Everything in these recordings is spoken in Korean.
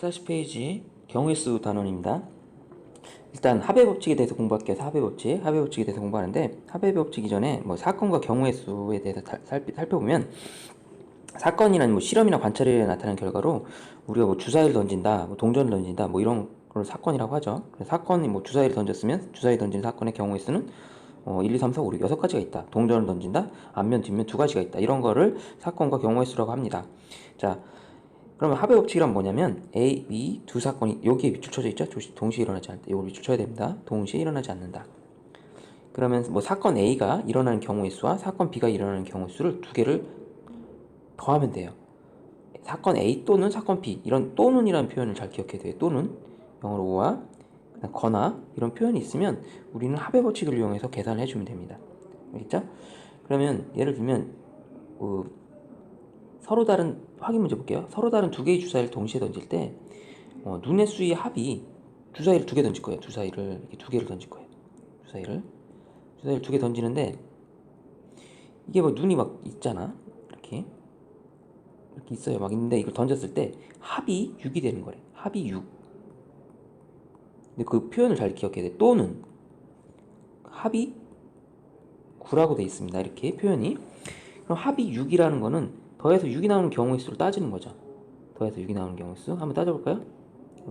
140페이지 경우의 수 단원입니다. 일단 합의 법칙에 대해서 공부할게요. 합의 법칙에 대해서 공부하는데, 합의 법칙 이전에 뭐 사건과 경우의 수에 대해서 살펴보면, 사건이란 뭐 실험이나 관찰에 나타난 결과로 우리가 뭐 주사위를 던진다, 뭐 동전을 던진다, 뭐 이런 걸 사건이라고 하죠. 그래서 사건이 뭐 주사위를 던졌으면 주사위 던진 사건의 경우의 수는 1, 2, 3, 4, 5, 6, 6가지가 있다. 동전을 던진다, 앞면, 뒷면 2가지가 있다. 이런 거를 사건과 경우의 수라고 합니다. 자, 그러면 합의 법칙이란 뭐냐면 A, B 두 사건이 여기에 밑줄 쳐져 있죠? 동시에 일어나지 않는다. 이걸 밑줄 쳐야 됩니다. 동시에 일어나지 않는다. 그러면 뭐 사건 A가 일어나는 경우의 수와 사건 B가 일어나는 경우의 수를 두 개를 더하면 돼요. 사건 A 또는 사건 B, 이런 또는이라는 표현을 잘 기억해야 돼요. 또는 영어로 오와 거나 이런 표현이 있으면 우리는 합의 법칙을 이용해서 계산을 해주면 됩니다. 알겠죠? 그러면 예를 들면 서로 다른 확인 문제 볼게요. 서로 다른 두 개의 주사위를 동시에 던질 때 눈의 수의 합이, 주사위를 두 개 던질 거예요. 주사위를 이렇게 두 개를 던질 거예요. 주사위를 두 개 던지는데, 이게 뭐 눈이 막 있잖아. 이렇게 있어요. 막 있는데 이걸 던졌을 때 합이 6이 되는 거래. 합이 6. 근데 그 표현을 잘 기억해야 돼. 또는 합이 9라고 돼 있습니다. 이렇게 표현이. 그럼 합이 6이라는 거는 더해서 6이 나오는 경우의 수를 따지는 거죠. 더해서 6이 나오는 경우의 수 한번 따져볼까요?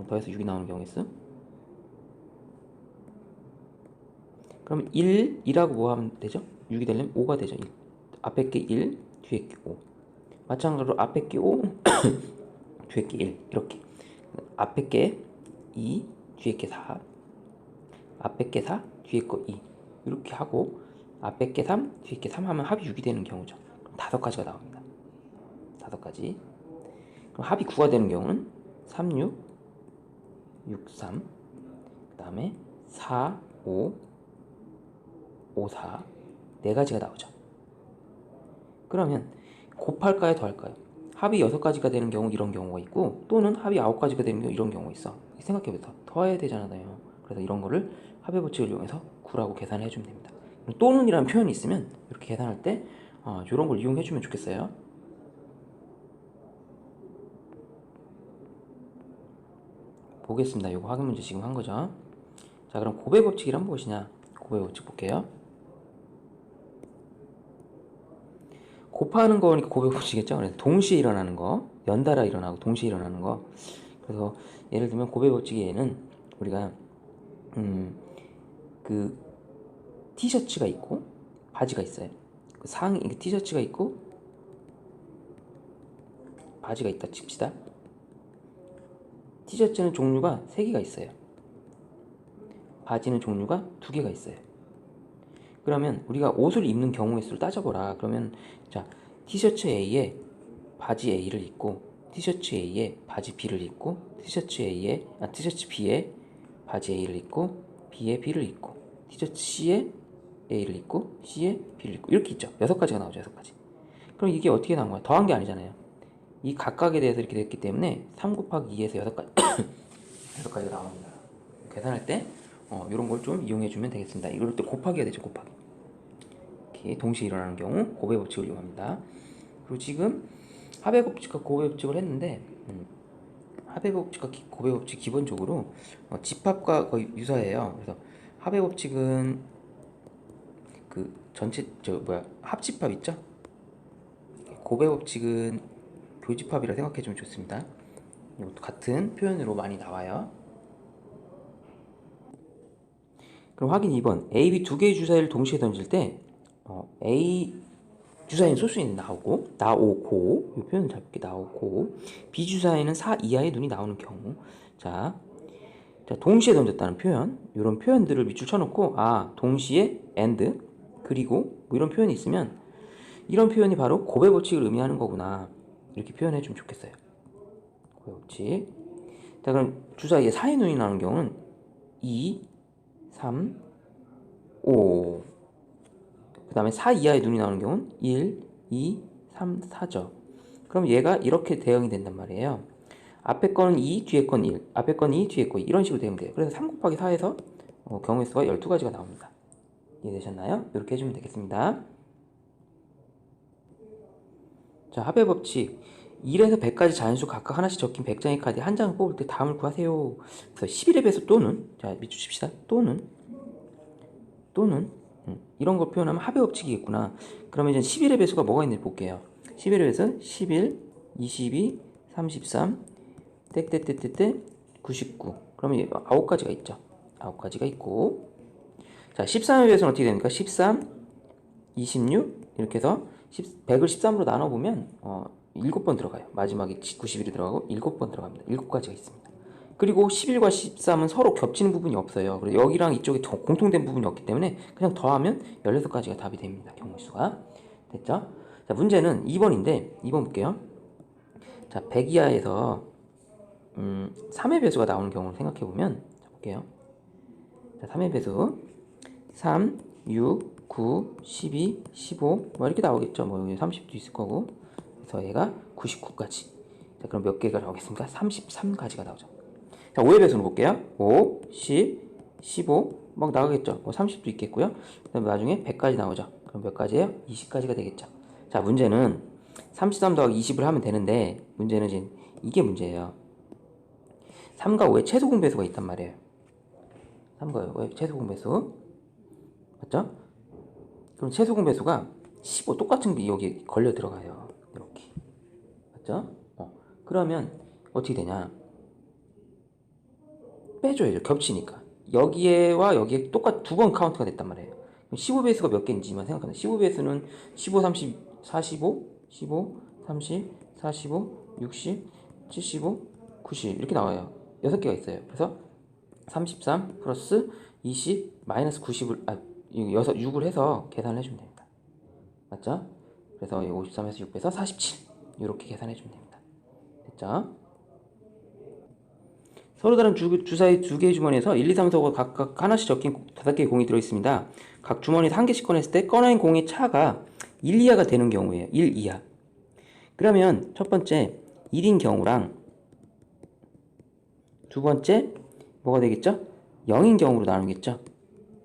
더해서 6이 나오는 경우의 수. 그럼 1이라고 뭐 하면 되죠? 6이 되려면 5가 되죠. 1. 앞에 게 1, 뒤에 게 5. 마찬가지로 앞에 게 5, 뒤에 게 1. 이렇게. 앞에 게 2, 뒤에 게 4. 앞에 게 4, 뒤에 거 2. 이렇게 하고 앞에 게 3, 뒤에 게 3 하면 합이 6이 되는 경우죠. 그럼 5가지가 나옵니다. 5가지. 그럼 합이 9가 되는 경우는 3, 6, 6, 3. 그 다음에 4, 5, 5, 4. 4가지가 나오죠. 그러면 곱할까요? 더할까요? 합이 6가지가 되는 경우 이런 경우가 있고, 또는 합이 9가지가 되는 경우 이런 경우가 있어. 생각해보세요. 더해야 되잖아요. 그래서 이런 거를 합의 법칙을 이용해서 9라고 계산을 해주면 됩니다. 또는이라는 표현이 있으면 이렇게 계산할 때 이런 걸 이용해주면 좋겠어요. 보겠습니다. 이거 확인 문제 지금 한 거죠. 자, 그럼 곱의 법칙이란 무엇이냐? 곱의 법칙 볼게요. 곱하는 거니까 곱의 법칙이겠죠. 그래서 동시에 일어나는 거, 연달아 일어나고 동시에 일어나는 거. 그래서 예를 들면 곱의 법칙에는 우리가 그 티셔츠가 있고 바지가 있어요. 그 상의, 그 티셔츠가 있고 바지가 있다 칩시다. 티셔츠는 종류가 3개가 있어요. 바지는 종류가 2개가 있어요. 그러면 우리가 옷을 입는 경우의 수를 따져보라. 그러면 자, 티셔츠 A에 바지 A를 입고, 티셔츠 A에 바지 B를 입고, 티셔츠 B에 바지 A를 입고, B에 B를 입고, 티셔츠 C에 A를 입고, C에 B를 입고, 이렇게 있죠. 6가지가 나오죠. 6가지. 그럼 이게 어떻게 나온 거야? 더한 게 아니잖아요. 이 각각에 대해서 이렇게 됐기 때문에 3 곱하기 2에서 6가지 6가지가 나옵니다. 계산할 때 이런 걸 좀 이용해주면 되겠습니다. 이럴 때 곱하기 해야 되죠. 곱하기. 이렇게 동시에 일어나는 경우 곱의 법칙을 이용합니다. 그리고 지금 합의 법칙과 곱의 법칙을 했는데, 합의 법칙과 곱의 법칙 기본적으로 집합과 거의 유사해요. 그래서 합의 법칙은 그 전체 합집합 있죠? 곱의 법칙은 교집합이라 생각해주면 좋습니다. 이것도 같은 표현으로 많이 나와요. 그럼 확인 2번. A, B 두 개의 주사위를 동시에 던질 때 A 주사위는 소수인데 나오고, 이 표현을 잘 볼게. 나오고, B 주사위는 4 이하의 눈이 나오는 경우. 자, 동시에 던졌다는 표현, 이런 표현들을 밑줄 쳐놓고, 동시에 and, 그리고 뭐 이런 표현이 있으면 이런 표현이 바로 곱의 법칙을 의미하는 거구나, 이렇게 표현해주면 좋겠어요. 곱의 법칙. 자, 그럼 주사위에 4의 눈이 나오는 경우는 2, 3, 5. 그 다음에 4 이하의 눈이 나오는 경우는 1, 2, 3, 4죠. 그럼 얘가 이렇게 대응이 된단 말이에요. 앞에 거는 2, 뒤에 건 1, 앞에 건 2, 뒤에 거 2, 이런 식으로 대응돼요. 그래서 3 곱하기 4에서 경우의 수가 12가지가 나옵니다. 이해되셨나요? 이렇게 해주면 되겠습니다. 자, 합의 법칙. 1에서 100까지 자연수 각각 하나씩 적힌 100장의 카드 한 장을 뽑을 때 다음을 구하세요. 그래서 11의 배수 또는, 자 밑줄칩시다. 또는 이런 걸 표현하면 합의 법칙이겠구나. 그러면 이제 11의 배수가 뭐가 있는지 볼게요. 11의 배수 11, 22, 33, 떼떼떼떼떼 99. 그러면 9가지가 있죠. 9가지가 있고, 자 13의 배수는 어떻게 됩니까? 13, 26 이렇게 해서 100을 13으로 나눠보면 7번 들어가요. 마지막에 91이 들어가고 7번 들어갑니다. 7가지가 있습니다. 그리고 11과 13은 서로 겹치는 부분이 없어요. 그리고 여기랑 이쪽에 공통된 부분이 없기 때문에 그냥 더하면 16가지가 답이 됩니다. 경우수가. 됐죠? 자, 문제는 2번인데 2번 볼게요. 자, 100 이하에서 3의 배수가 나오는 경우를 생각해보면, 자, 볼게요. 자, 3의 배수 3, 6, 9, 12, 15 뭐 이렇게 나오겠죠. 뭐 30도 있을 거고. 그래서 얘가 99까지. 자, 그럼 몇 개가 나오겠습니까? 33가지가 나오죠. 자, 5의 배수는 볼게요. 5, 10, 15 막 나가겠죠. 뭐 30도 있겠고요. 그 다음에 나중에 100까지 나오죠. 그럼 몇 가지예요? 20가지가 되겠죠. 자, 문제는 33 더하기 20을 하면 되는데, 문제는 이제 이게 문제예요. 3과 5의 최소 공배수가 있단 말이에요. 3과 5의 최소 공배수. 맞죠? 그럼 최소 공배수가 15 똑같은 게 여기 걸려 들어가요. 이렇게. 맞죠? 그러면 어떻게 되냐? 빼줘야죠. 겹치니까. 여기에와 여기에 똑같 두 번 카운트가 됐단 말이에요. 15배수가 몇 개인지만 생각합니다. 15배수는 15, 30, 45, 15, 30, 45, 60, 75, 90 이렇게 나와요. 6개가 있어요. 그래서 33 플러스 20 마이너스 90을 6을 해서 계산을 해주면 됩니다. 맞죠? 그래서 53에서 6 빼서 47 이렇게 계산해 주면 됩니다. 됐죠? 서로 다른 주사위 2개의 주머니에서 1, 2, 3, 4가 각각 하나씩 적힌 5개의 공이 들어있습니다. 각 주머니에서 한 개씩 꺼냈을 때 꺼낸 공의 차가 1 이하가 되는 경우예요. 1 이하. 그러면 첫 번째 1인 경우랑 두 번째 뭐가 되겠죠? 0인 경우로 나누겠죠?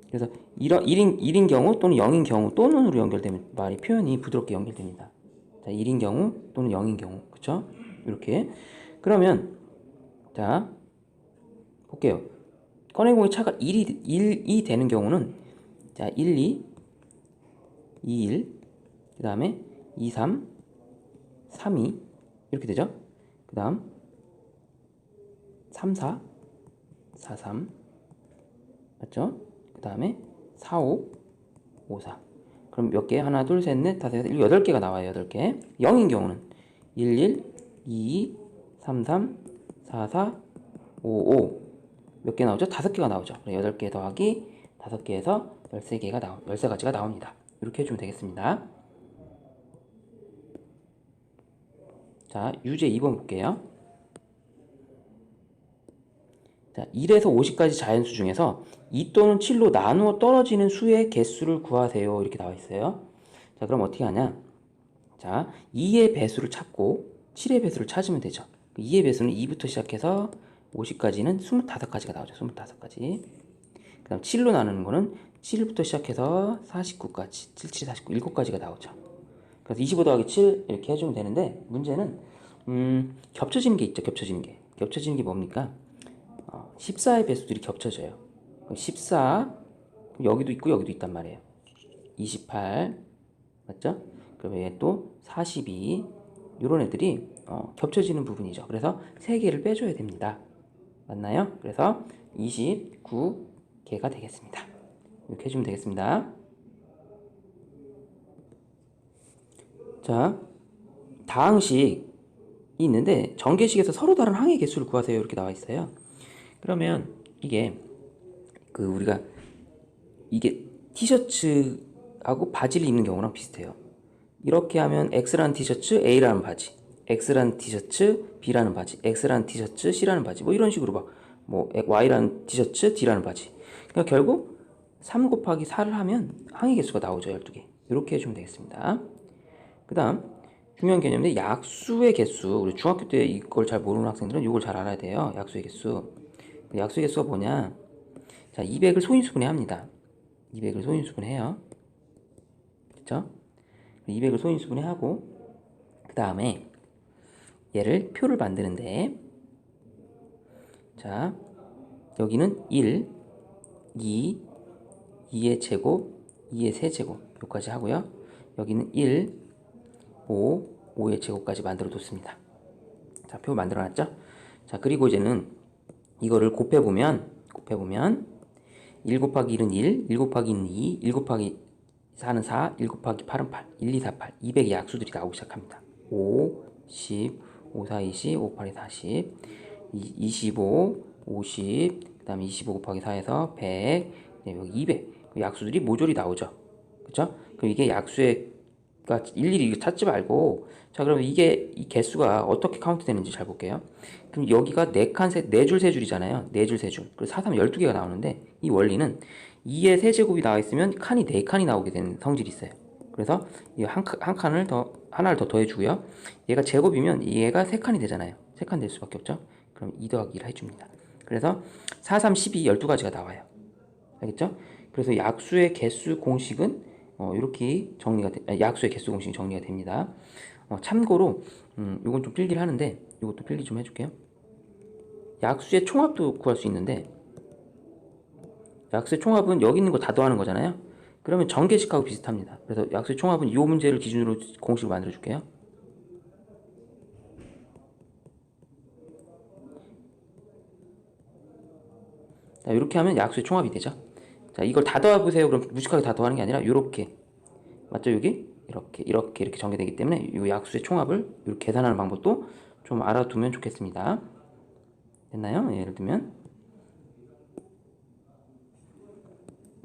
그래서 1인 경우 또는 0인 경우 또는으로 연결되면 말이 표현이 부드럽게 연결됩니다. 자, 1인 경우 또는 0인 경우. 그쵸? 이렇게. 그러면 자 볼게요. 꺼낸 공의 차가 1이 되는 경우는 자 1, 2, 2, 1, 그 다음에 2, 3, 3, 2 이렇게 되죠. 그 다음 3, 4, 4, 3 맞죠? 그 다음에 4, 5, 5, 4 그럼 몇 개? 하나, 둘, 셋, 넷, 다섯, 여섯, 일곱, 8개가 나와요. 8개. 0인 경우는 1, 1, 2, 2, 3, 3, 4, 4, 5, 5 몇 개 나오죠? 5개가 나오죠. 8개 더하기 5개에서 13가지가 나옵니다. 이렇게 해주면 되겠습니다. 자, 유제 2번 볼게요. 자, 1에서 50까지 자연수 중에서 2 또는 7로 나누어 떨어지는 수의 개수를 구하세요. 이렇게 나와 있어요. 자, 그럼 어떻게 하냐? 자, 2의 배수를 찾고 7의 배수를 찾으면 되죠. 2의 배수는 2부터 시작해서 50까지는 25가지가 나오죠. 25가지. 그 다음 7로 나누는 거는 7부터 시작해서 49까지, 7, 7, 49, 7가지가 나오죠. 그래서 25 더하기 7 이렇게 해주면 되는데, 문제는 겹쳐지는 게 있죠. 겹쳐지는 게 뭡니까? 14의 배수들이 겹쳐져요. 14 여기도 있고 여기도 있단 말이에요. 28 맞죠? 그리고 얘 또 42 이런 애들이 겹쳐지는 부분이죠. 그래서 3개를 빼줘야 됩니다. 맞나요? 그래서 29개가 되겠습니다. 이렇게 해주면 되겠습니다. 자, 다항식이 있는데 전개식에서 서로 다른 항의 개수를 구하세요. 이렇게 나와 있어요. 그러면 이게 우리가 이게 티셔츠하고 바지를 입는 경우랑 비슷해요. 이렇게 하면 X라는 티셔츠, A라는 바지, X라는 티셔츠, B라는 바지, X라는 티셔츠, C라는 바지 뭐 이런 식으로 뭐 Y라는 티셔츠, D라는 바지. 그러니까 결국 3 곱하기 4를 하면 항의 개수가 나오죠. 12개. 이렇게 해주면 되겠습니다. 그 다음 중요한 개념인데 약수의 개수. 우리 중학교 때 이걸 잘 모르는 학생들은 이걸 잘 알아야 돼요. 약수의 개수. 약수의 개수가 뭐냐? 자, 200을 소인수분해 합니다. 200을 소인수분해 해요. 그쵸? 200을 소인수분해 하고 그 다음에 얘를 표를 만드는데, 자, 여기는 1, 2, 2의 제곱, 2의 세제곱 여기까지 하고요. 여기는 1, 5, 5의 제곱까지 만들어 뒀습니다. 자, 표 만들어 놨죠? 자, 그리고 이제는 이거를 곱해보면 1 곱하기 1은 1, 1 곱하기 2는 2, 1 곱하기 4는 4, 1 곱하기 8은 8, 1, 2, 4, 8, 200의 약수들이 나오기 시작합니다. 5, 10, 5, 4, 20, 5, 8, 40, 25, 50, 그 다음에 25 곱하기 4에서 100, 여기 200. 약수들이 모조리 나오죠. 그쵸? 그럼 이게 약수의, 일일이 찾지 말고, 자, 그러면 이게, 이 개수가 어떻게 카운트 되는지 잘 볼게요. 그럼 여기가 4줄 3줄이잖아요. 4줄 3줄. 그래서 4, 3, 12개가 나오는데, 이 원리는 2의 세제곱이 나와 있으면 칸이 4칸이 나오게 되는 성질이 있어요. 그래서 이 한 칸을 더, 하나를 더 더해주고요. 얘가 제곱이면 얘가 3칸이 되잖아요. 3칸 될 수밖에 없죠. 그럼 2 더하기 1 해줍니다. 그래서 4, 3, 12, 12가지가 나와요. 알겠죠? 그래서 약수의 개수 공식은 이렇게 정리가 약수의 개수 공식이 정리가 됩니다. 참고로 요건 좀 필기를 하는데 요것도 필기 좀 해줄게요. 약수의 총합도 구할 수 있는데 약수의 총합은 여기 있는 거 다 더하는 거잖아요. 그러면 정계식하고 비슷합니다. 그래서 약수의 총합은 이 문제를 기준으로 공식을 만들어 줄게요. 자, 이렇게 하면 약수의 총합이 되죠. 자, 이걸 다 더해보세요. 그럼 무식하게 다 더하는 게 아니라 이렇게, 맞죠? 여기 이렇게 전개되기 때문에 이 약수의 총합을 이렇게 계산하는 방법도 좀 알아두면 좋겠습니다. 됐나요? 예를 들면,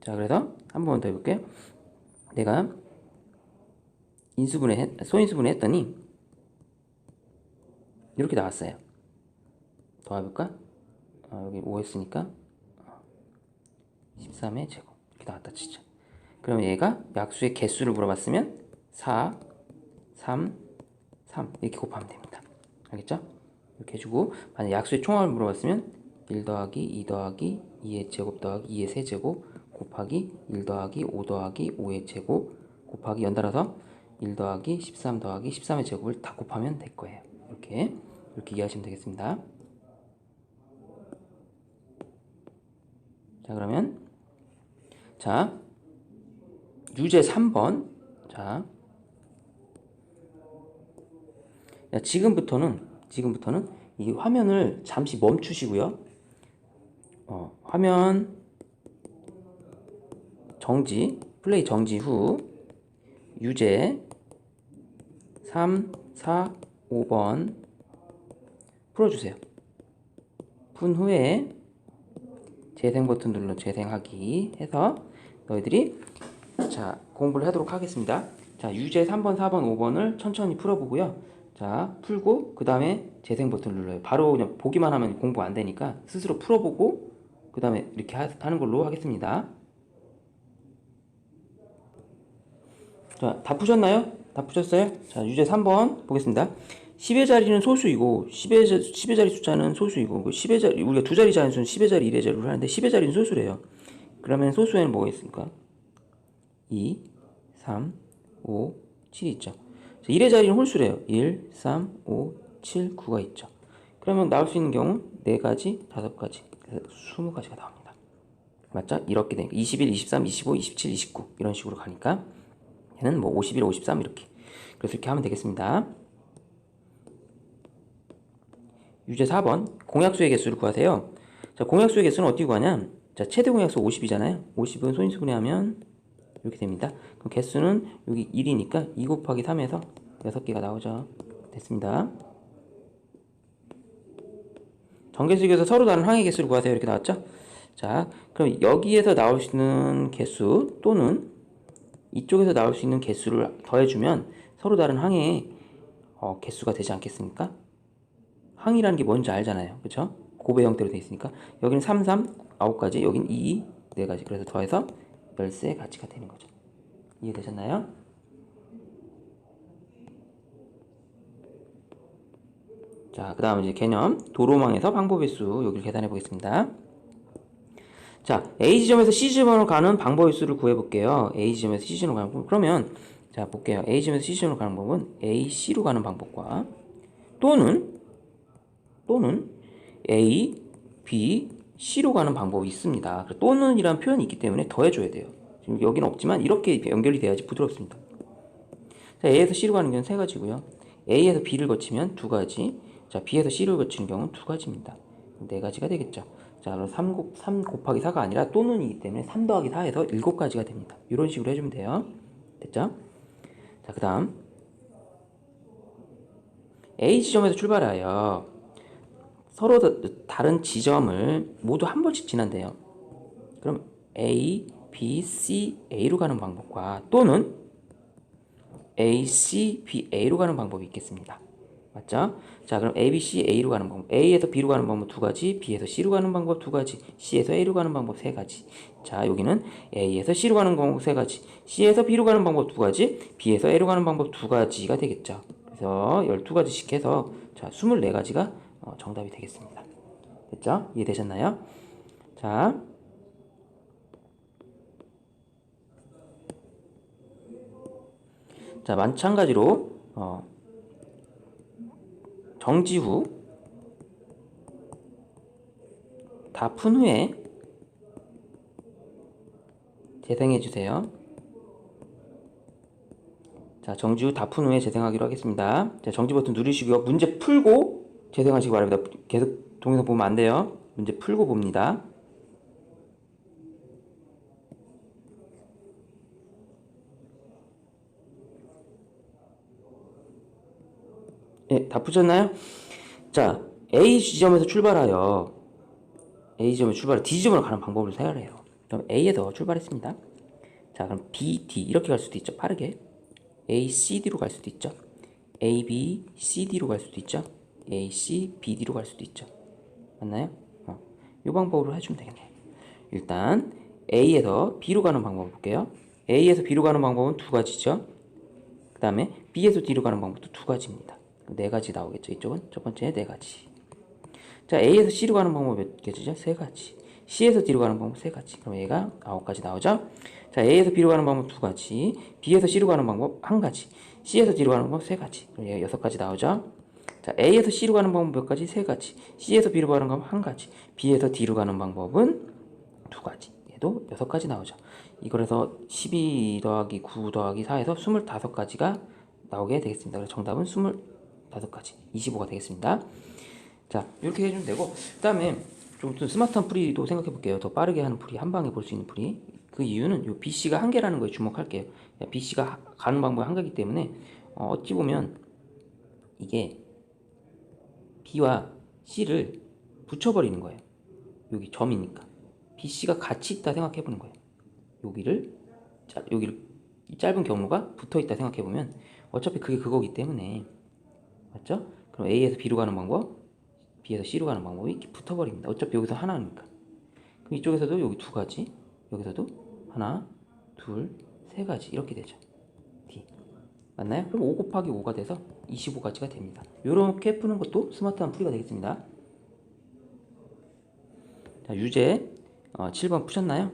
자, 그래서 한 번 더 해볼게요. 내가 소인수분해 했더니 이렇게 나왔어요. 더해볼까? 여기 5 했으니까 13의 제곱 이렇게 나왔다 치죠. 그럼 얘가 약수의 개수를 물어봤으면 4, 3, 3 이렇게 곱하면 됩니다. 알겠죠? 이렇게 해주고, 만약 약수의 총합을 물어봤으면 1 더하기 2 더하기 2의 제곱 더하기 2의 세제곱 곱하기 1 더하기 5 더하기 5의 제곱 곱하기 연달아서 1 더하기 13 더하기 13의 제곱을 다 곱하면 될 거예요. 이렇게 이해하시면 되겠습니다. 자, 그러면 자, 유제 3번. 자, 지금부터는 이 화면을 잠시 멈추시고요. 화면 정지, 플레이 정지 후 유제 3, 4, 5번 풀어주세요. 푼 후에 재생 버튼 눌러 재생하기 해서 너희들이 자, 공부를 하도록 하겠습니다. 자, 유제 3번, 4번, 5번을 천천히 풀어보고요. 자, 풀고 그 다음에 재생 버튼 눌러요. 바로 그냥 보기만 하면 공부 안 되니까 스스로 풀어보고 그 다음에 이렇게 하는 걸로 하겠습니다. 자, 다 푸셨나요? 다 푸셨어요? 자, 유제 3번 보겠습니다. 10의 자리는 소수이고 10의 자리 숫자는 소수이고 10의 자리, 우리가 두 자리 자연수는 10의 자리, 1의 자리로 하는데 10의 자리는 소수래요. 그러면 소수에는 뭐가 있습니까? 2, 3, 5, 7이 있죠. 1의 자리는 홀수래요. 1, 3, 5, 7, 9가 있죠. 그러면 나올 수 있는 경우 4가지, 5가지, 그래서 20가지가 나옵니다. 맞죠? 이렇게 되니까 21, 23, 25, 27, 29 이런 식으로 가니까 얘는 뭐 51, 53 이렇게. 그래서 이렇게 하면 되겠습니다. 유제 4번 공약수의 개수를 구하세요. 자, 공약수의 개수는 어떻게 구하냐? 자, 최대 공약수 50이잖아요. 50은 소인수분해하면 이렇게 됩니다. 그럼 개수는 여기 1이니까 2 곱하기 3에서 6개가 나오죠. 됐습니다. 정개수에서 서로 다른 항의 개수를 구하세요. 이렇게 나왔죠? 자, 그럼 여기에서 나올 수 있는 개수 또는 이쪽에서 나올 수 있는 개수를 더해주면 서로 다른 항의 개수가 되지 않겠습니까? 항이라는 게 뭔지 알잖아요. 그쵸? 곱의 형태로 되어 있으니까 여기는 3, 3, 9가지, 여기는 2, 4가지. 그래서 더해서 13가지가 되는 거죠. 이해되셨나요? 자, 그 다음 이제 개념 도로망에서 방법의 수 여기를 계산해 보겠습니다. 자, A 지점에서 C 지점으로 가는 방법의 수를 구해 볼게요. A 지점에서 C 지점으로 가는 방법. 그러면 자, 볼게요. A 지점에서 C 지점으로 가는 방법은 A, C로 가는 방법과 또는 A, B, C로 가는 방법이 있습니다. 또는이라는 표현이 있기 때문에 더해줘야 돼요. 지금 여기는 없지만 이렇게 연결이 돼야지 부드럽습니다. 자, A에서 C로 가는 경우는 세 가지고요. A에서 B를 거치면 두 가지. 자, B에서 C를 거치는 경우는 두 가지입니다. 네 가지가 되겠죠. 자, 그럼 3 곱하기 4가 아니라 또는이기 때문에 3 더하기 4에서 7가지가 됩니다. 이런 식으로 해주면 돼요. 됐죠? 자, 그 다음 A 지점에서 출발하여 서로 다른 지점을 모두 한 번씩 지난대요. 그럼 A, B, C, A로 가는 방법과 또는 A, C, B, A로 가는 방법이 있겠습니다. 맞죠? 자, 그럼 A, B, C, A로 가는 방법. A에서 B로 가는 방법 두 가지, B에서 C로 가는 방법 두 가지, C에서 A로 가는 방법 세 가지. 자, 여기는 A에서 C로 가는 방법 세 가지, C에서 B로 가는 방법 두 가지, B에서 A로 가는 방법 두 가지가 되겠죠. 그래서 12가지씩 해서 자, 24가지가 정답이 되겠습니다. 됐죠? 이해되셨나요? 자, 마찬가지로 정지 후 다 푼 후에 재생해 주세요. 자, 정지 후 다 푼 후에 재생하기로 하겠습니다. 자, 정지 버튼 누르시고요. 문제 풀고 재생하시기 바랍니다. 계속 동영상 보면 안 돼요. 문제 풀고 봅니다. 예, 다 푸셨나요? 자, A 지점에서 출발하여 D 지점으로 가는 방법을 생각해요. 그럼 A에서 출발했습니다. 자, 그럼 B, D 이렇게 갈 수도 있죠. 빠르게 A, C, D로 갈 수도 있죠. A, B, C, D로 갈 수도 있죠. A, C, B, D로 갈 수도 있죠. 맞나요? 이 방법으로 해주면 되겠네요. 일단 A에서 B로 가는 방법을 볼게요. A에서 B로 가는 방법은 두 가지죠. 그 다음에 B에서 D로 가는 방법도 두 가지입니다. 네 가지 나오겠죠. 이쪽은 첫 번째 네 가지. 자, A에서 C로 가는 방법 몇 개죠? 세 가지. C에서 D로 가는 방법 세 가지. 그럼 얘가 9가지 나오죠? 자, A에서 B로 가는 방법 두 가지. B에서 C로 가는 방법 한 가지. C에서 D로 가는 방법 세 가지. 그럼 얘가 6가지 나오죠? 자, A에서 C로 가는 방법 몇 가지? 세 가지. C에서 B로 가는 방법 한 가지. B에서 D로 가는 방법은 두 가지. 얘도 6가지 나오죠. 이걸 해서 12 더하기 9 더하기 4에서 25가지가 나오게 되겠습니다. 그래서 정답은 25가지, 25가 되겠습니다. 자, 이렇게 해주면 되고, 그 다음에 좀 스마트한 풀이도 생각해 볼게요. 더 빠르게 하는 풀이, 한 방에 볼 수 있는 풀이. 그 이유는 요 BC가 한 개라는 거에 주목할게요. BC가 가는 방법이 한 개이기 때문에 어찌 보면 이게 B와 C를 붙여버리는 거예요. 여기 점이니까 BC가 같이 있다 생각해 보는 거예요. 여기를 이 짧은 경로가 붙어 있다 생각해 보면 어차피 그게 그거기 때문에, 맞죠? 그럼 A에서 B로 가는 방법, B에서 C로 가는 방법이 이렇게 붙어버립니다. 어차피 여기서 하나니까. 그럼 이쪽에서도 여기 두 가지, 여기서도 하나, 둘, 세 가지 이렇게 되죠. D. 맞나요? 그럼 5 곱하기 5가 돼서 25가지가 됩니다. 이렇게 푸는 것도 스마트한 풀이가 되겠습니다. 자, 유제 7번 푸셨나요?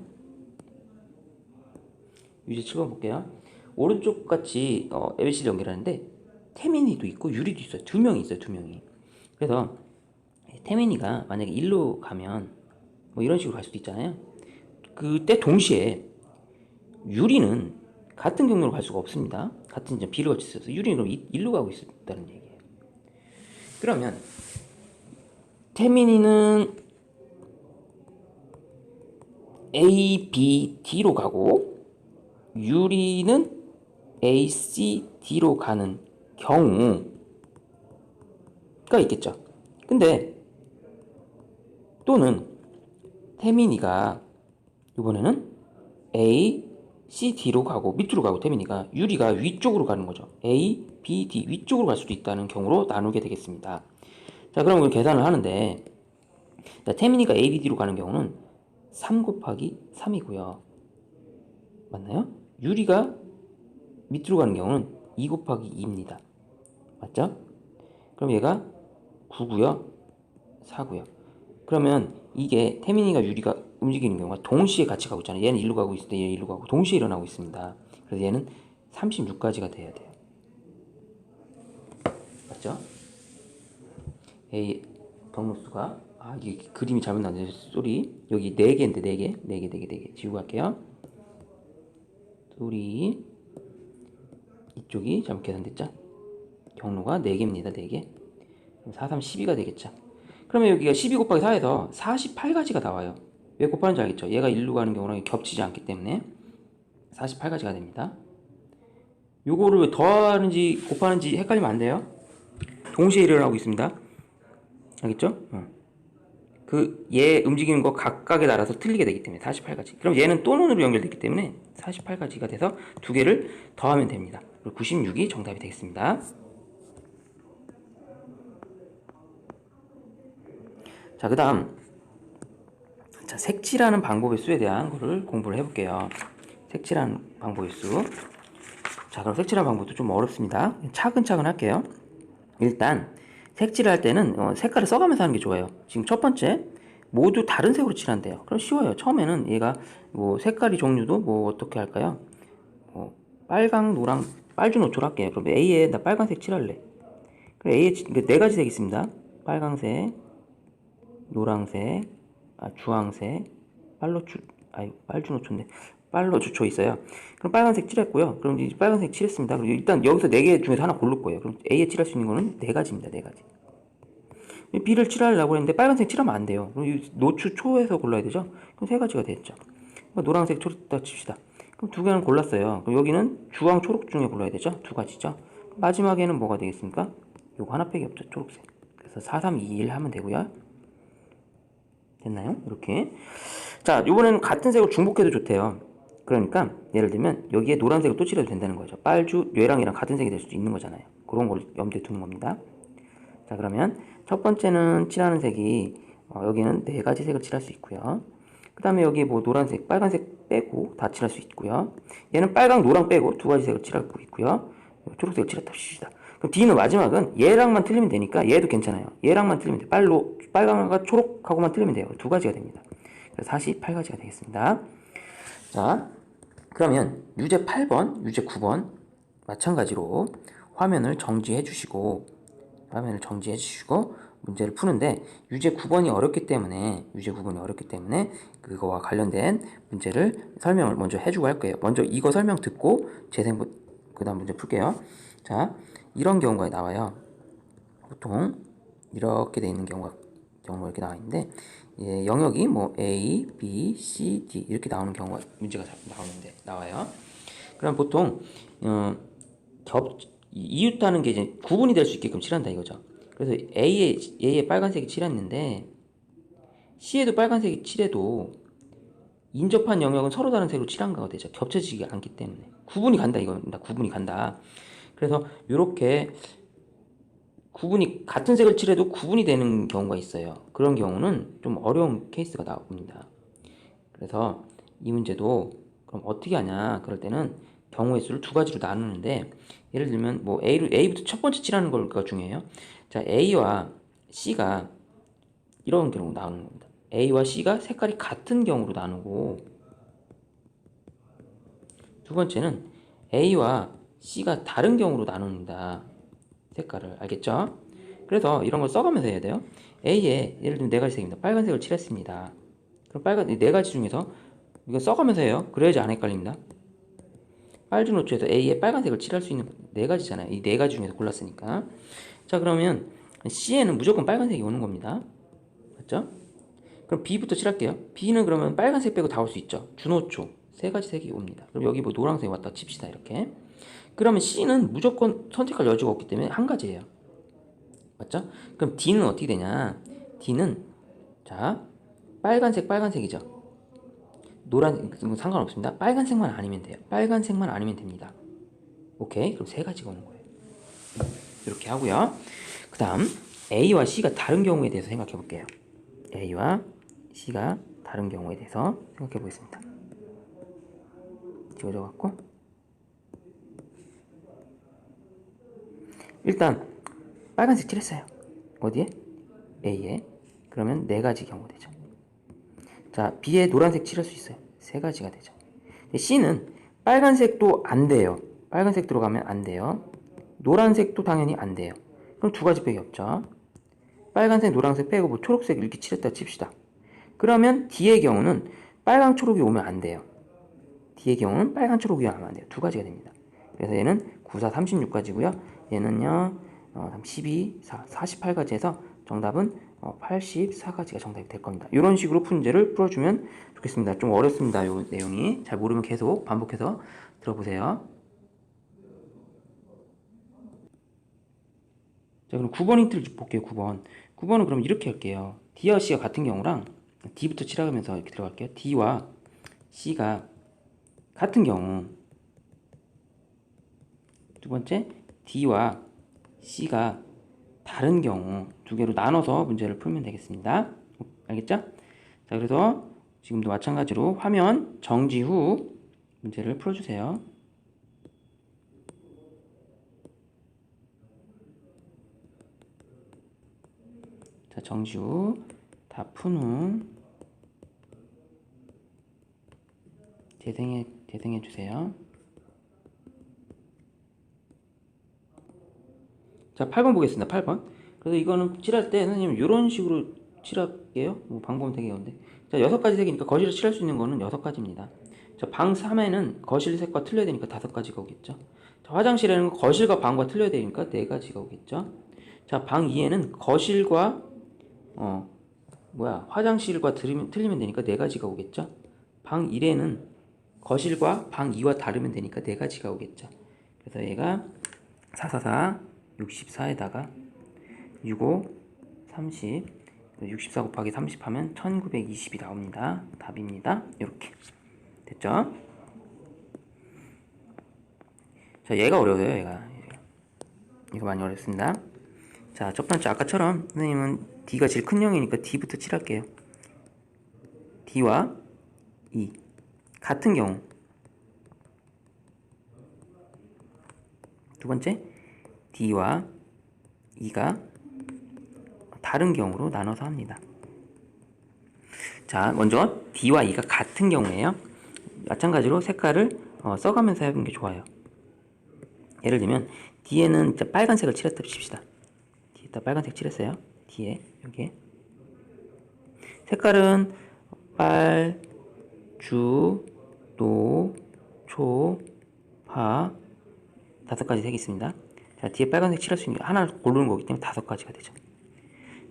유제 7번 볼게요. 오른쪽 같이 ABC를 연결하는데 태민이도 있고 유리도 있어요. 두 명이 있어요. 두 명이. 그래서 태민이가 만약에 1로 가면 뭐 이런 식으로 갈 수도 있잖아요. 그때 동시에 유리는 같은 경로로 갈 수가 없습니다. 같은 이제 B를 거쳐 있어서 유리는 그럼 1로 가고 있다는 얘기예요. 그러면 태민이는 A, B, D로 가고 유리는 A, C, D로 가는 경우가 있겠죠. 근데 또는 태민이가 이번에는 A, C, D로 가고 밑으로 가고 태민이가 유리가 위쪽으로 가는 거죠. A, B, D 위쪽으로 갈 수도 있다는 경우로 나누게 되겠습니다. 자, 그럼 이걸 계산을 하는데, 자, 태민이가 A, B, D로 가는 경우는 3 곱하기 3이고요. 맞나요? 유리가 밑으로 가는 경우는 2 곱하기 2입니다. 맞죠? 그럼 얘가 9고요. 4고요. 그러면 이게 태민이가 유리가 움직이는 경우가 동시에 같이 가고 있잖아요. 얘는 1로 가고 있을 때 얘는 1로 가고 동시에 일어나고 있습니다. 그래서 얘는 36가지가 돼야 돼요. 맞죠? A 경로수가 이게 그림이 잘못 나왔네. 쏘리. 여기 4개인데 4개 지우고 갈게요. 쏘리. 이쪽이 잘못 계산됐죠? 경로가 4개입니다. 4개. 4, 3, 12가 되겠죠. 그러면 여기가 12 곱하기 4에서 48가지가 나와요. 왜 곱하는지 알겠죠? 얘가 1로 가는 경우랑 겹치지 않기 때문에 48가지가 됩니다. 요거를 왜 더하는지 곱하는지 헷갈리면 안 돼요. 동시에 일어나고 있습니다. 알겠죠? 얘 움직이는 거 각각에 따라서 틀리게 되기 때문에 48가지. 그럼 얘는 또 논으로 연결되기 때문에 48가지가 돼서 두 개를 더하면 됩니다. 96이 정답이 되겠습니다. 자, 그 다음 색칠하는 방법의 수에 대한 거를 공부를 해볼게요. 색칠하는 방법의 수. 자, 그럼 색칠하는 방법도 좀 어렵습니다. 차근차근 할게요. 일단 색칠을 할 때는 색깔을 써가면서 하는 게 좋아요. 지금 첫 번째 모두 다른 색으로 칠한대요. 그럼 쉬워요. 처음에는 얘가 뭐 색깔이 종류도 뭐 어떻게 할까요? 빨강, 노랑, 빨주노초로 할게요. 그럼 A에 나 빨간색 칠할래. 그럼 A에 4가지 색 있습니다. 빨강색, 노랑색, 주황색, 빨주노초인데 빨로주초 있어요. 그럼 빨간색 칠했고요. 그럼 이제 빨간색 칠했습니다. 그럼 일단 여기서 4개 중에서 하나 고를 거예요. 그럼 A에 칠할 수 있는 거는 4가지입니다. 4가지. B를 칠하려고 했는데 빨간색 칠하면 안 돼요. 그럼 노추 초에서 골라야 되죠. 그럼 3가지가 됐죠. 노란색 초록다 칩시다. 그럼 2개는 골랐어요. 그럼 여기는 주황 초록 중에 골라야 되죠. 2가지죠. 마지막에는 뭐가 되겠습니까? 요거 하나밖에 없죠. 초록색. 그래서 4, 3, 2, 1 하면 되고요. 됐나요? 이렇게. 자, 이번에는 같은 색으로 중복해도 좋대요. 그러니까 예를 들면 여기에 노란색을 또 칠해도 된다는 거죠. 빨주, 뇌랑이랑 같은 색이 될 수도 있는 거잖아요. 그런 걸 염두에 두는 겁니다. 자, 그러면 첫 번째는 칠하는 색이 여기는 4가지 색을 칠할 수 있고요. 그 다음에 여기 뭐 노란색, 빨간색 빼고 다 칠할 수 있고요. 얘는 빨강, 노랑 빼고 2가지 색을 칠하고 있고요. 초록색을 칠했다 칩시다. 그럼 D는 마지막은 얘랑만 틀리면 되니까 얘도 괜찮아요. 얘랑만 틀리면 돼요. 빨강과 초록하고만 틀리면 돼요. 2가지가 됩니다. 그래서 48가지가 되겠습니다. 자, 그러면 유제 8번, 유제 9번 마찬가지로 화면을 정지해 주시고 문제를 푸는데 유제 9번이 어렵기 때문에 그거와 관련된 문제를 설명을 먼저 해주고 할 거예요. 먼저 이거 설명 듣고 그 다음 문제 풀게요. 자, 이런 경우가 나와요. 보통 이렇게 돼 있는 경우가 이렇게 나와 있는데 영역이 뭐 A, B, C, D 이렇게 나오는 경우가 문제가 나와요. 그럼 보통 이웃하는 게 이제 구분이 될 수 있게끔 칠한다 이거죠. 그래서 A에 빨간색이 칠했는데 C에도 빨간색이 칠해도 인접한 영역은 서로 다른 색으로 칠한 거가 되죠. 겹쳐지지 않기 때문에 구분이 간다 이겁니다. 구분이 간다. 그래서 이렇게 같은 색을 칠해도 구분이 되는 경우가 있어요. 그런 경우는 좀 어려운 케이스가 나옵니다. 그래서 이 문제도 그럼 어떻게 하냐? 그럴 때는 경우의 수를 2가지로 나누는데 예를 들면 뭐 A부터 첫 번째 칠하는 걸가 중요해요. 자, A와 C가 이런 경우 나오는 겁니다. A와 C가 색깔이 같은 경우로 나누고 두 번째는 A와 C가 다른 경우로 나눕니다. 색깔을 알겠죠? 그래서 이런 걸 써가면서 해야 돼요. A에 예를 들면 4가지 색입니다. 빨간색을 칠했습니다. 그럼 4가지 중에서 이거 써가면서 해요. 그래야지 안 헷갈립니다. 빨주노초에서 A에 빨간색을 칠할 수 있는 4가지잖아요. 이 4가지 중에서 골랐으니까. 자, 그러면 C에는 무조건 빨간색이 오는 겁니다. 맞죠? 그럼 B부터 칠할게요. B는 그러면 빨간색 빼고 다 올 수 있죠. 주노초 3가지 색이 옵니다. 그럼 여기 뭐 노란색 왔다 칩시다. 이렇게. 그러면 C는 무조건 선택할 여지가 없기 때문에 한 가지예요. 맞죠? 그럼 D는 어떻게 되냐? D는 자, 빨간색이죠. 노란색은 상관없습니다. 빨간색만 아니면 돼요. 빨간색만 아니면 됩니다. 오케이? 그럼 3가지가 오는 거예요. 이렇게 하고요. 그 다음 A와 C가 다른 경우에 대해서 생각해 볼게요. A와 C가 다른 경우에 대해서 생각해 보겠습니다. 지워져 갖고 일단 빨간색 칠했어요. 어디에? A에. 그러면 4가지 경우 되죠. 자, B에 노란색 칠할 수 있어요. 3가지가 되죠. C는 빨간색도 안 돼요. 빨간색 들어가면 안 돼요. 노란색도 당연히 안 돼요. 그럼 2가지밖에 없죠. 빨간색, 노란색 빼고 뭐 초록색 이렇게 칠했다 칩시다. 그러면 D의 경우는 빨강, 초록이 오면 안 돼요. D의 경우는 빨간, 초록이 오면 안 돼요. 두 가지가 됩니다. 그래서 얘는 9, 4, 36가지고요. 얘는요 12, 4, 48가지 해서 정답은 84가지가 정답이 될 겁니다. 이런 식으로 문제를 풀어주면 좋겠습니다. 좀 어렵습니다. 이 내용이. 잘 모르면 계속 반복해서 들어보세요. 자, 그럼 9번 힌트를 볼게요. 9번은 그럼 이렇게 할게요. D와 C가 같은 경우랑 D부터 칠하면서 이렇게 들어갈게요. D와 C가 같은 경우, 두 번째 D와 C가 다른 경우 두 개로 나눠서 문제를 풀면 되겠습니다. 알겠죠? 자, 그래서 지금도 마찬가지로 화면 정지 후 문제를 풀어주세요. 자, 정지 후 다 푼 후 재생해 주세요. 자, 8번 보겠습니다. 8번. 그래서 이거는 칠할 때 선생님 이런 식으로 칠할게요. 뭐 방법은 되게 어려운데. 자, 6가지 색이니까 거실을 칠할 수 있는 거는 6가지입니다. 자, 방 3에는 거실 색과 틀려야 되니까 5가지가 오겠죠. 자, 화장실에는 거실과 방과 틀려야 되니까 4가지가 오겠죠. 자, 방 2에는 거실과 화장실과 틀리면 되니까 4가지가 오겠죠. 방 1에는 거실과 방 2와 다르면 되니까 4가지가 오겠죠. 그래서 얘가 444 64에다가 65 30 64 곱하기 30 하면 1920이 나옵니다. 답입니다. 이렇게 됐죠? 자, 얘가 어려워요. 얘가 이거 많이 어렵습니다. 자, 첫 번째 아까처럼 선생님은 D가 제일 큰 형이니까 D부터 칠할게요. D와 E 같은 경우, 두 번째 D와 E가 다른 경우로 나눠서 합니다. 자, 먼저 D와 E가 같은 경우에요. 마찬가지로 색깔을 써가면서 해보는 게 좋아요. 예를 들면 D에는 빨간색을 칠했다 칩시다. 뒤에다 빨간색 칠했어요. 뒤에 여기에 색깔은 빨, 주, 노, 초, 파 5가지 색이 있습니다. 자, 뒤에 빨간색 칠할 수 있는 게 하나 고르는 거기 때문에 5가지가 되죠.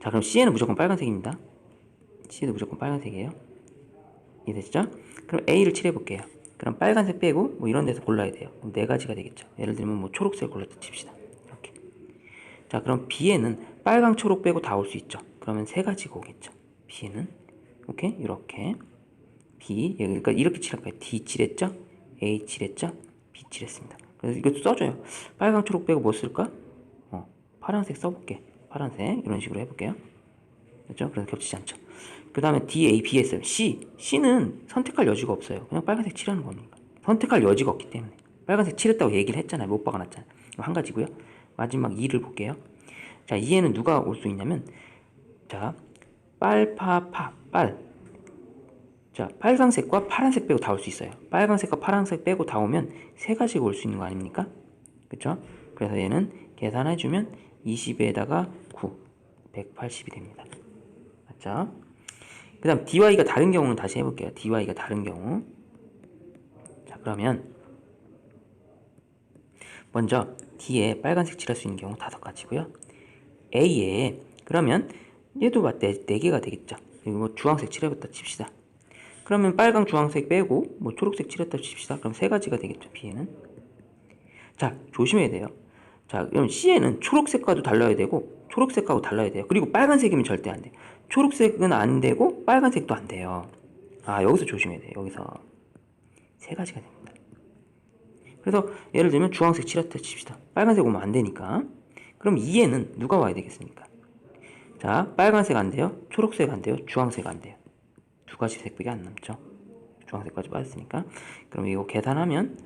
자, 그럼 C에는 무조건 빨간색입니다. C도 무조건 빨간색이에요. 이해되시죠? 그럼 A를 칠해볼게요. 그럼 빨간색 빼고 뭐 이런 데서 골라야 돼요. 그럼 4가지가 되겠죠. 예를 들면 뭐 초록색 골랐다 칩시다. 이렇게. 자, 그럼 B에는 빨강, 초록 빼고 다 올 수 있죠. 그러면 3가지가 오겠죠. B에는 오케이? 이렇게 B, 그러니까 이렇게 칠할 거예요. D 칠했죠? A 칠했죠? B 칠했습니다. 그래서 이것도 써줘요. 빨강, 초록 빼고 뭐 쓸까? 파란색 써볼게. 파란색 이런 식으로 해볼게요. 그렇죠? 그래서 겹치지 않죠. 그 다음에 D, A, B 했어요. C는 선택할 여지가 없어요. 그냥 빨간색 칠하는 겁니다. 선택할 여지가 없기 때문에. 빨간색 칠했다고 얘기를 했잖아요. 못 박아놨잖아요. 한 가지고요. 마지막 2를 볼게요. 자, 2에는 누가 올 수 있냐면, 자, 자, 빨간색과 파란색 빼고 다 올 수 있어요. 빨간색과 파란색 빼고 다 오면 3가지가 올 수 있는 거 아닙니까? 그쵸? 그래서 얘는 계산해주면 20에다가 9, 180이 됩니다. 맞죠? 그 다음 DY가 다른 경우는 다시 해볼게요. DY가 다른 경우. 자, 그러면 먼저 D에 빨간색 칠할 수 있는 경우 5가지고요. A에 그러면 얘도 4개가 되겠죠. 그리고 뭐 주황색 칠해봤다 칩시다. 그러면 빨강, 주황색 빼고 뭐 초록색 칠했다 칩시다. 그럼 3가지가 되겠죠. B에는. 자, 조심해야 돼요. 자, 그럼 C에는 초록색과도 달라야 되고 초록색하고 달라야 돼요. 그리고 빨간색이면 절대 안 돼요. 초록색은 안 되고 빨간색도 안 돼요. 아, 여기서 조심해야 돼요. 여기서 3가지가 됩니다. 그래서 예를 들면 주황색 칠했다 칩시다. 빨간색 오면 안 되니까. 그럼 2에는 누가 와야 되겠습니까? 자, 빨간색 안 돼요. 초록색 안 돼요. 주황색 안 돼요. 2가지 색밖에 안 남죠. 주황색까지 빠졌으니까. 그럼 이거 계산하면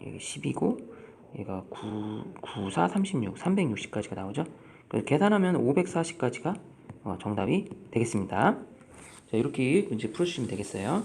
여기 10이고 얘가 9, 4, 36, 360까지가 나오죠. 그래서 계산하면 540까지가 정답이 되겠습니다. 자, 이렇게 문제 풀어주시면 되겠어요.